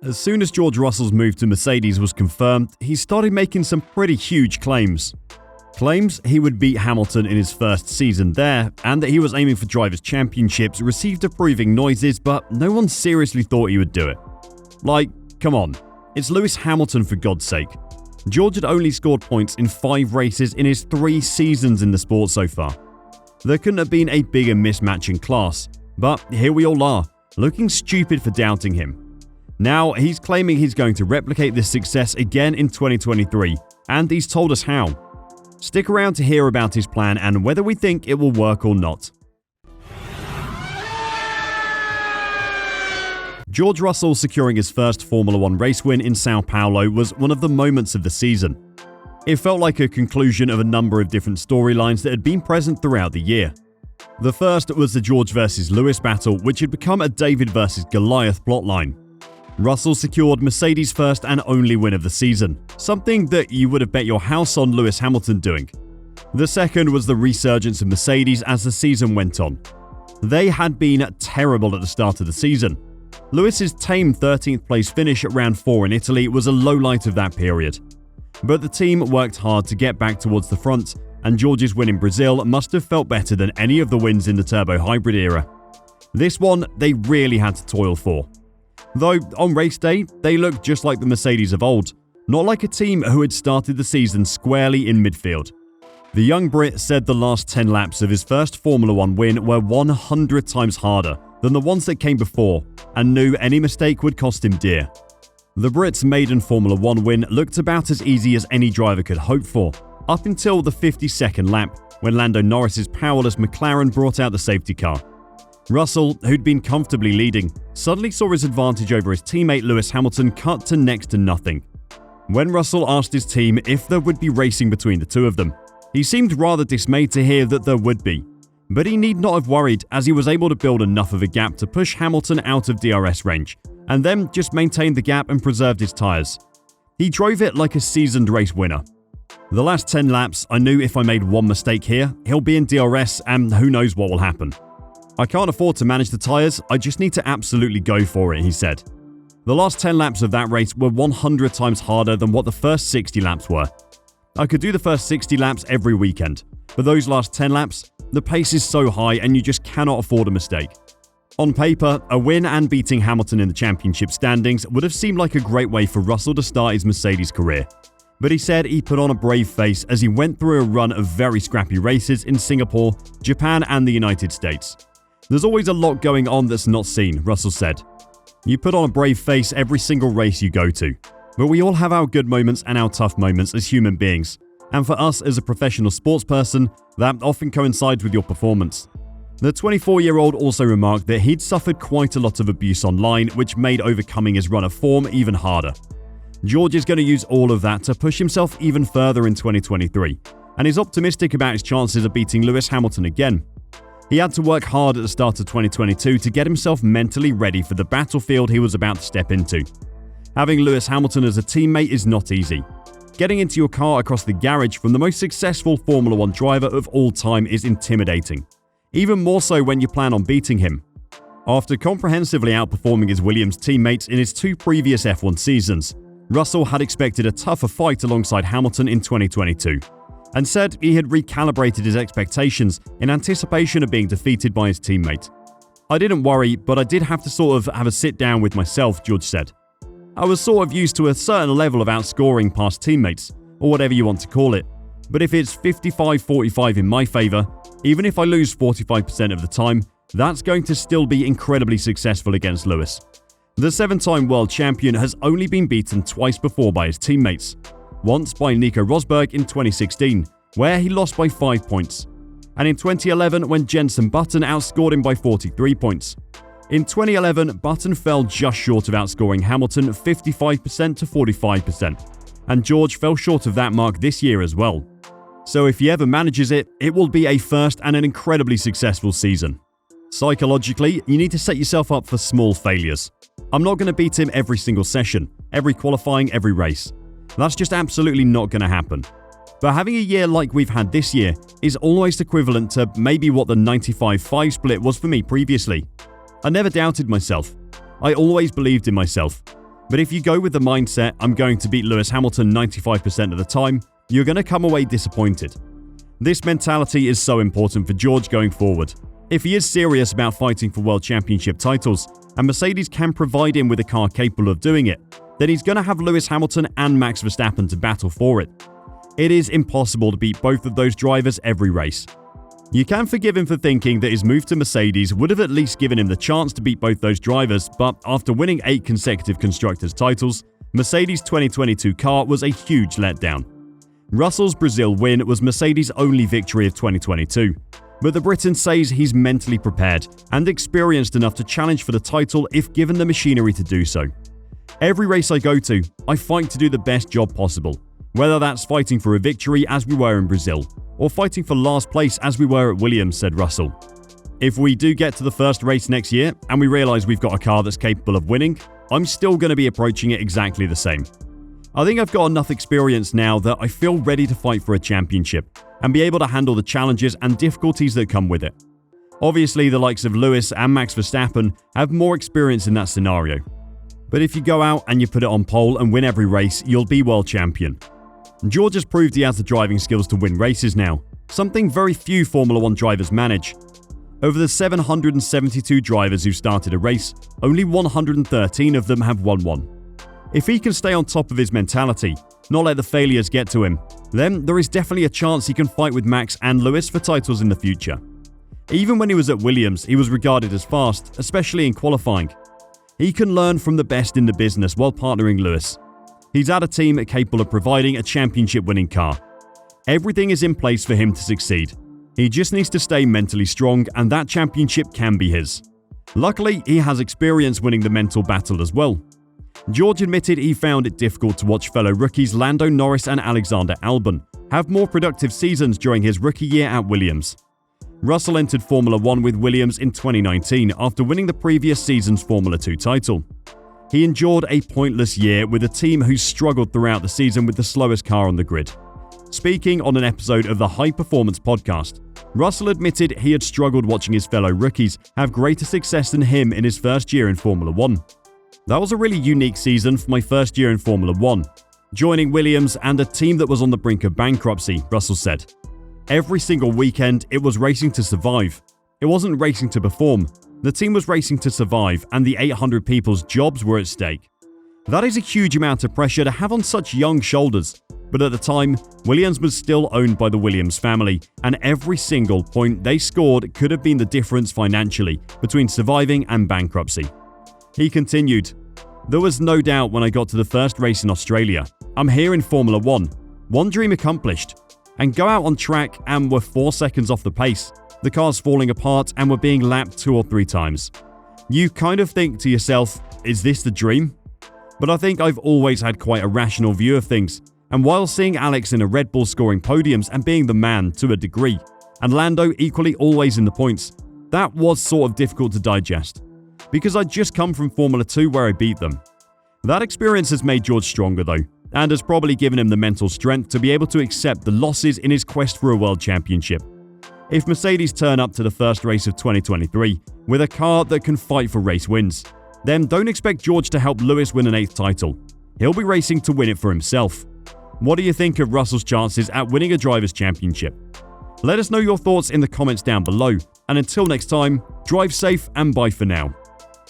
As soon as George Russell's move to Mercedes was confirmed, he started making some pretty huge claims. Claims he would beat Hamilton in his first season there, and that he was aiming for Drivers' Championships received approving noises, but no one seriously thought he would do it. Like, come on, it's Lewis Hamilton for God's sake. George had only scored points in 5 races in his 3 seasons in the sport so far. There couldn't have been a bigger mismatch in class, but here we all are, looking stupid for doubting him. Now, he's claiming he's going to replicate this success again in 2023, and he's told us how. Stick around to hear about his plan and whether we think it will work or not. George Russell securing his first Formula 1 race win in Sao Paulo was one of the moments of the season. It felt like a conclusion of a number of different storylines that had been present throughout the year. The first was the George vs. Lewis battle, which had become a David vs. Goliath plotline. Russell secured Mercedes' first and only win of the season, something that you would have bet your house on Lewis Hamilton doing. The second was the resurgence of Mercedes as the season went on. They had been terrible at the start of the season. Lewis's tame 13th place finish at round 4 in Italy was a lowlight of that period. But the team worked hard to get back towards the front, and George's win in Brazil must have felt better than any of the wins in the turbo hybrid era. This one they really had to toil for. Though on race day, they looked just like the Mercedes of old, not like a team who had started the season squarely in midfield. The young Brit said the last 10 laps of his first Formula 1 win were 100 times harder than the ones that came before, and knew any mistake would cost him dear. The Brit's maiden Formula 1 win looked about as easy as any driver could hope for, up until the 52nd lap, when Lando Norris's powerless McLaren brought out the safety car. Russell, who'd been comfortably leading, suddenly saw his advantage over his teammate Lewis Hamilton cut to next to nothing. When Russell asked his team if there would be racing between the two of them, he seemed rather dismayed to hear that there would be. But he need not have worried, as he was able to build enough of a gap to push Hamilton out of DRS range, and then just maintained the gap and preserved his tyres. He drove it like a seasoned race winner. The last 10 laps, I knew if I made one mistake here, he'll be in DRS and who knows what will happen. I can't afford to manage the tyres, I just need to absolutely go for it, he said. The last 10 laps of that race were 100 times harder than what the first 60 laps were. I could do the first 60 laps every weekend, but those last 10 laps, the pace is so high and you just cannot afford a mistake. On paper, a win and beating Hamilton in the championship standings would have seemed like a great way for Russell to start his Mercedes career. But he said he put on a brave face as he went through a run of very scrappy races in Singapore, Japan and the United States. There's always a lot going on that's not seen, Russell said. You put on a brave face every single race you go to. But we all have our good moments and our tough moments as human beings. And for us as a professional sports person, that often coincides with your performance. The 24-year-old also remarked that he'd suffered quite a lot of abuse online, which made overcoming his run of form even harder. George is going to use all of that to push himself even further in 2023, and is optimistic about his chances of beating Lewis Hamilton again. He had to work hard at the start of 2022 to get himself mentally ready for the battlefield he was about to step into. Having Lewis Hamilton as a teammate is not easy. Getting into your car across the garage from the most successful Formula 1 driver of all time is intimidating. Even more so when you plan on beating him. After comprehensively outperforming his Williams teammates in his 2 previous F1 seasons, Russell had expected a tougher fight alongside Hamilton in 2022, and said he had recalibrated his expectations in anticipation of being defeated by his teammate. I didn't worry, but I did have to sort of have a sit down with myself, George said. I was sort of used to a certain level of outscoring past teammates, or whatever you want to call it, but if it's 55-45 in my favour, even if I lose 45% of the time, that's going to still be incredibly successful against Lewis. The 7-time world champion has only been beaten twice before by his teammates. Once by Nico Rosberg in 2016, where he lost by 5 points, and in 2011 when Jenson Button outscored him by 43 points. In 2011, Button fell just short of outscoring Hamilton 55% to 45%, and George fell short of that mark this year as well. So if he ever manages it, it will be a first and an incredibly successful season. Psychologically, you need to set yourself up for small failures. I'm not going to beat him every single session, every qualifying, every race. That's just absolutely not going to happen. But having a year like we've had this year is almost equivalent to maybe what the 95-5 split was for me previously. I never doubted myself. I always believed in myself. But if you go with the mindset, I'm going to beat Lewis Hamilton 95% of the time, you're going to come away disappointed. This mentality is so important for George going forward. If he is serious about fighting for World Championship titles, and Mercedes can provide him with a car capable of doing it, then he's going to have Lewis Hamilton and Max Verstappen to battle for it. It is impossible to beat both of those drivers every race. You can forgive him for thinking that his move to Mercedes would have at least given him the chance to beat both those drivers, but after winning 8 consecutive Constructors' titles, Mercedes' 2022 car was a huge letdown. Russell's Brazil win was Mercedes' only victory of 2022, but the Briton says he's mentally prepared and experienced enough to challenge for the title if given the machinery to do so. Every race I go to, I fight to do the best job possible, whether that's fighting for a victory as we were in Brazil, or fighting for last place as we were at Williams, said Russell. If we do get to the first race next year and we realise we've got a car that's capable of winning, I'm still going to be approaching it exactly the same. I think I've got enough experience now that I feel ready to fight for a championship and be able to handle the challenges and difficulties that come with it. Obviously, the likes of Lewis and Max Verstappen have more experience in that scenario. But if you go out and you put it on pole and win every race, you'll be world champion. George has proved he has the driving skills to win races now, something very few Formula 1 drivers manage. Over the 772 drivers who started a race, only 113 of them have won one. If he can stay on top of his mentality, not let the failures get to him, then there is definitely a chance he can fight with Max and Lewis for titles in the future. Even when he was at Williams, he was regarded as fast, especially in qualifying. He can learn from the best in the business while partnering Lewis. He's at a team capable of providing a championship-winning car. Everything is in place for him to succeed. He just needs to stay mentally strong, and that championship can be his. Luckily, he has experience winning the mental battle as well. George admitted he found it difficult to watch fellow rookies Lando Norris and Alexander Albon have more productive seasons during his rookie year at Williams. Russell entered Formula 1 with Williams in 2019 after winning the previous season's Formula 2 title. He endured a pointless year with a team who struggled throughout the season with the slowest car on the grid. Speaking on an episode of the High Performance podcast, Russell admitted he had struggled watching his fellow rookies have greater success than him in his first year in Formula 1. That was a really unique season for my first year in Formula 1, joining Williams and a team that was on the brink of bankruptcy, Russell said. Every single weekend, it was racing to survive. It wasn't racing to perform. The team was racing to survive, and the 800 people's jobs were at stake. That is a huge amount of pressure to have on such young shoulders, but at the time, Williams was still owned by the Williams family, and every single point they scored could have been the difference financially between surviving and bankruptcy. He continued, "There was no doubt when I got to the first race in Australia. I'm here in Formula 1, one dream accomplished, and go out on track and we're 4 seconds off the pace. The car's falling apart and we're being lapped 2 or 3 times. You kind of think to yourself, is this the dream? But I think I've always had quite a rational view of things, and while seeing Alex in a Red Bull scoring podiums and being the man to a degree, and Lando equally always in the points, that was sort of difficult to digest, because I'd just come from Formula 2 where I beat them. That experience has made George stronger though, and has probably given him the mental strength to be able to accept the losses in his quest for a world championship. If Mercedes turn up to the first race of 2023 with a car that can fight for race wins, then don't expect George to help Lewis win an 8th title. He'll be racing to win it for himself. What do you think of Russell's chances at winning a Drivers' Championship? Let us know your thoughts in the comments down below, and until next time, drive safe and bye for now.